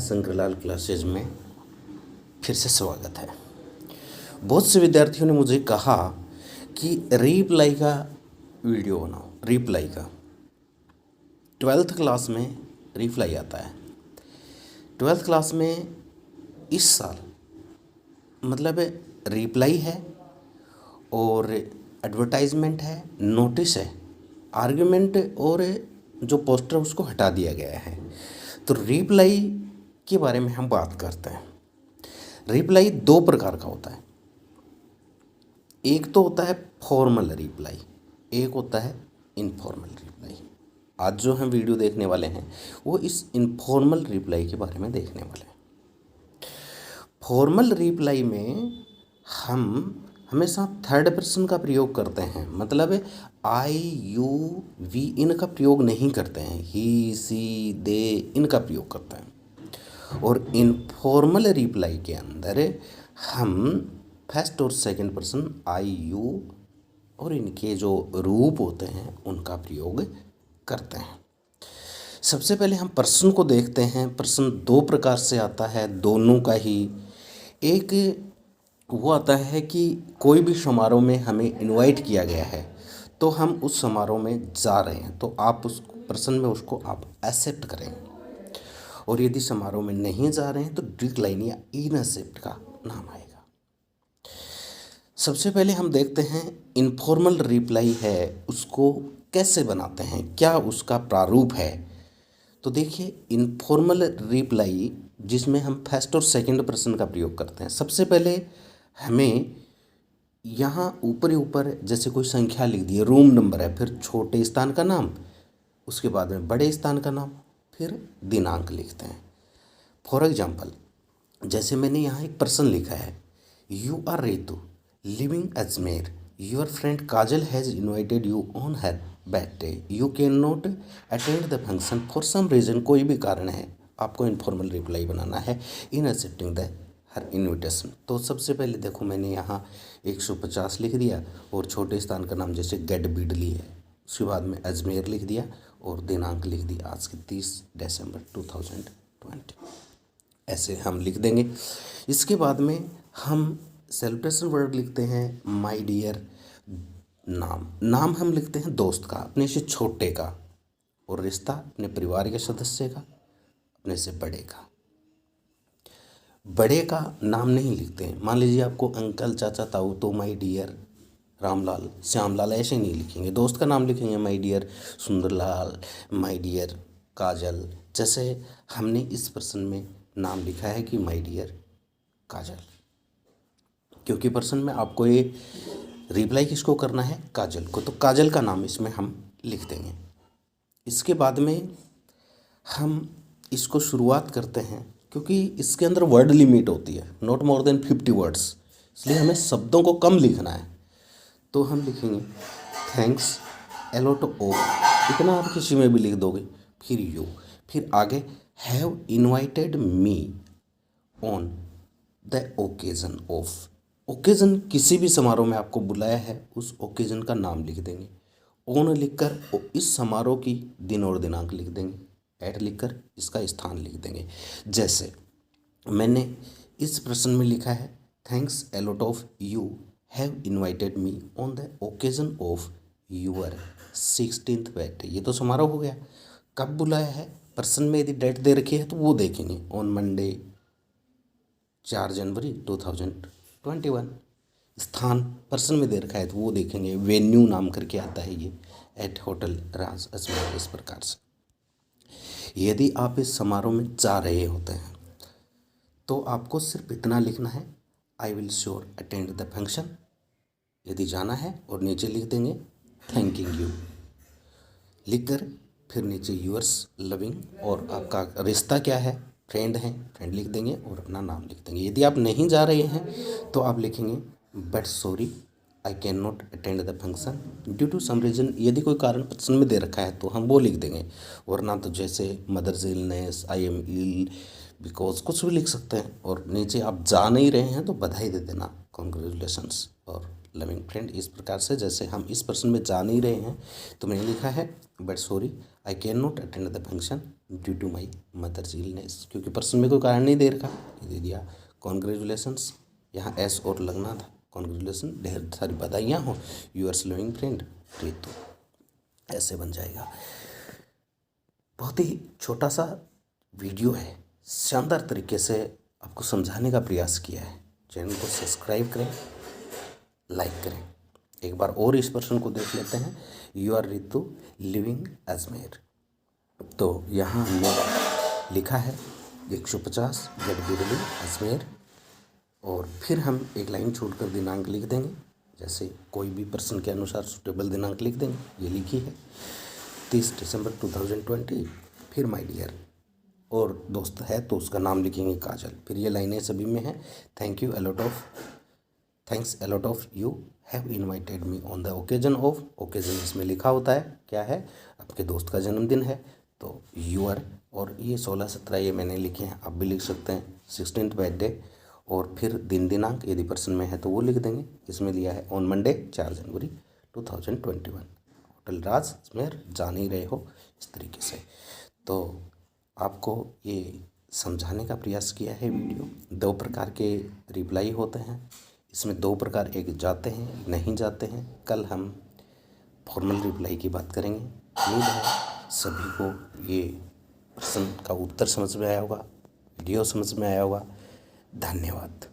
Shankarlal classes में फिर से स्वागत है। बहुत से विद्यार्थियों ने मुझे कहा कि रिप्लाई का वीडियो बनाओ। रिप्लाई का 12th क्लास में रिप्लाई आता है। 12th क्लास में इस साल मतलब रिप्लाई है और एडवर्टाइजमेंट है, नोटिस है, आर्गुमेंट और जो पोस्टर उसको हटा दिया गया है। तो रिप्लाई के बारे में हम बात करते हैं। रिप्लाई दो प्रकार का होता है। एक तो होता है फॉर्मल रिप्लाई, एक होता है इनफॉर्मल रिप्लाई। आज जो हम वीडियो देखने वाले हैं वो इस इनफॉर्मल रिप्लाई के बारे में देखने वाले हैं। फॉर्मल रिप्लाई में हम हमेशा थर्ड पर्सन का प्रयोग करते हैं, मतलब आई यू वी इनका प्रयोग नहीं करते हैं, ही सी दे इनका प्रयोग करते हैं। और इनफॉर्मल रिप्लाई के अंदर हम फर्स्ट और सेकंड पर्सन आई यू और इनके जो रूप होते हैं उनका प्रयोग करते हैं। सबसे पहले हम पर्सन को देखते हैं। पर्सन दो प्रकार से आता है, दोनों का ही। एक वो आता है कि कोई भी समारोह में हमें इनवाइट किया गया है तो हम उस समारोह में जा रहे हैं, तो आप उस पर्सन में उसको आप एक्सेप्ट करें। और यदि समारोह में नहीं जा रहे हैं तो डिक्लाइन या इनएक्सेप्ट का नाम आएगा। सबसे पहले हम देखते हैं इनफॉर्मल रिप्लाई है उसको कैसे बनाते हैं, क्या उसका प्रारूप है। तो देखिए, इनफॉर्मल रिप्लाई जिसमें हम फर्स्ट और सेकंड पर्सन का प्रयोग करते हैं। सबसे पहले हमें यहाँ ऊपर ही ऊपर जैसे कोई संख्या लिख दी है, रूम नंबर है, फिर छोटे स्थान का नाम, उसके बाद में बड़े स्थान का नाम, फिर दिनांक लिखते हैं। फॉर एग्जाम्पल, जैसे मैंने यहाँ एक पर्सन लिखा है, you are Ritu living Ajmer, your friend Kajal has invited you on her birthday, you can not attend the function for some reason. कोई भी कारण है, आपको इनफॉर्मल रिप्लाई बनाना है in accepting the her invitation. तो सबसे पहले देखो, मैंने यहाँ 150 लिख दिया और छोटे स्थान का नाम जैसे गढ़ बिडली है, उसके बाद में अजमेर लिख दिया और दिनांक लिख दी आज की 30 दिसंबर 2020। ऐसे हम लिख देंगे। इसके बाद में हम सेलिब्रेशन वर्ड लिखते हैं, माय डियर। नाम हम लिखते हैं दोस्त का, अपने से छोटे का, और रिश्ता अपने परिवार के सदस्य का, अपने से बड़े का। बड़े का नाम नहीं लिखते हैं। मान लीजिए आपको अंकल, चाचा, ताऊ, तो माय डियर रामलाल, श्यामलाल ऐसे नहीं लिखेंगे। दोस्त का नाम लिखेंगे my dear Sundarlal, my dear Kajal. जैसे हमने इस पर्सन में नाम लिखा है कि माय डियर काजल, क्योंकि पर्सन में आपको ये रिप्लाई किसको करना है, काजल को, तो काजल का नाम इसमें हम लिख देंगे। इसके बाद में हम इसको शुरुआत करते हैं, क्योंकि इसके अंदर वर्ड लिमिट होती है, नॉट मोर देन 50 वर्ड्स, इसलिए हमें शब्दों को कम लिखना है। तो हम लिखेंगे थैंक्स एलॉट ऑफ, इतना आप किसी में भी लिख दोगे, फिर यू, फिर आगे have invited me on the occasion of. Occasion किसी भी समारोह में आपको बुलाया है, उस ओकेजन का नाम लिख देंगे। ऑन लिखकर इस समारोह की दिन और दिनांक लिख देंगे। एट लिखकर इसका स्थान लिख देंगे। जैसे मैंने इस प्रश्न में लिखा है, thanks a lot of you have invited me on the occasion of your 16th birthday. ये तो समारोह हो गया। कब बुलाया है, प्रश्न में यदि डेट दे रखी है तो वो देखेंगे, ऑन मंडे 4 जनवरी 2021। स्थान प्रश्न में दे रखा है तो वो देखेंगे, वेन्यू नाम करके आता है ये, एट होटल राज अजमेर। इस प्रकार से यदि आप इस समारोह में जा रहे होते हैं तो आपको सिर्फ इतना लिखना है, I will sure attend the function, यदि जाना है, और नीचे लिख देंगे थैंकिंग यू लिखकर, फिर नीचे यूअर्स लविंग, और आपका रिश्ता क्या है, फ्रेंड है, फ्रेंड लिख देंगे और अपना नाम लिख देंगे। यदि आप नहीं जा रहे हैं तो आप लिखेंगे but sorry I can not attend the function due to some reason. यदि कोई कारण प्रश्न में दे रखा है तो हम वो लिख देंगे, वरना तो जैसे mother's illness, I am ill because, कुछ भी लिख सकते हैं। और नीचे आप जा नहीं रहे हैं तो बधाई दे देना, कॉन्ग्रेचुलेशंस और लविंग फ्रेंड। इस प्रकार से जैसे हम इस पर्सन में जा नहीं रहे हैं तो मैंने लिखा है but sorry I can not attend the function due to my mother's illness, क्योंकि पर्सन में कोई कारण नहीं दे रखा, ये दे दिया कॉन्ग्रेचुलेसन्स, यहाँ एस और लगना था, कॉन्ग्रेचुलेसन, ढेर सारी बधाइयाँ हो, यूअर्स लविंग फ्रेंड रितु, ऐसे बन जाएगा। बहुत ही छोटा सा वीडियो है, शानदार तरीके से आपको समझाने का प्रयास किया है। चैनल को सब्सक्राइब करें, लाइक करें। एक बार और इस पर्सन को देख लेते हैं, you are Ritu living Ajmer. तो यहाँ हमने लिखा है 150 गेट बिरली अजमेर, और फिर हम एक लाइन छोड़कर दिनांक लिख देंगे, जैसे कोई भी पर्सन के अनुसार सुटेबल दिनांक लिख देंगे। ये लिखी है 30 दिसंबर 2020, फिर माय डियर, और दोस्त है तो उसका नाम लिखेंगे काजल। फिर ये लाइनें सभी में हैं, thanks a lot of you have invited me on the occasion of, occasion इसमें लिखा होता है क्या है, आपके दोस्त का जन्मदिन है तो यूअर, और ये 16-17 ये मैंने लिखे हैं, आप भी लिख सकते हैं, 16th बर्थडे, और फिर दिनांक यदि पर्सन में है तो वो लिख देंगे। इसमें लिया है ऑन मंडे 4 जनवरी 2021, होटल राज अजमेर, जान ही रहे हो इस तरीके से। तो आपको ये समझाने का प्रयास किया है वीडियो। 2 प्रकार के रिप्लाई होते हैं, इसमें 2 प्रकार, एक जाते हैं नहीं जाते हैं। कल हम फॉर्मल रिप्लाई की बात करेंगे। उम्मीद है सभी को ये प्रश्न का उत्तर समझ में आया होगा, वीडियो समझ में आया होगा। धन्यवाद।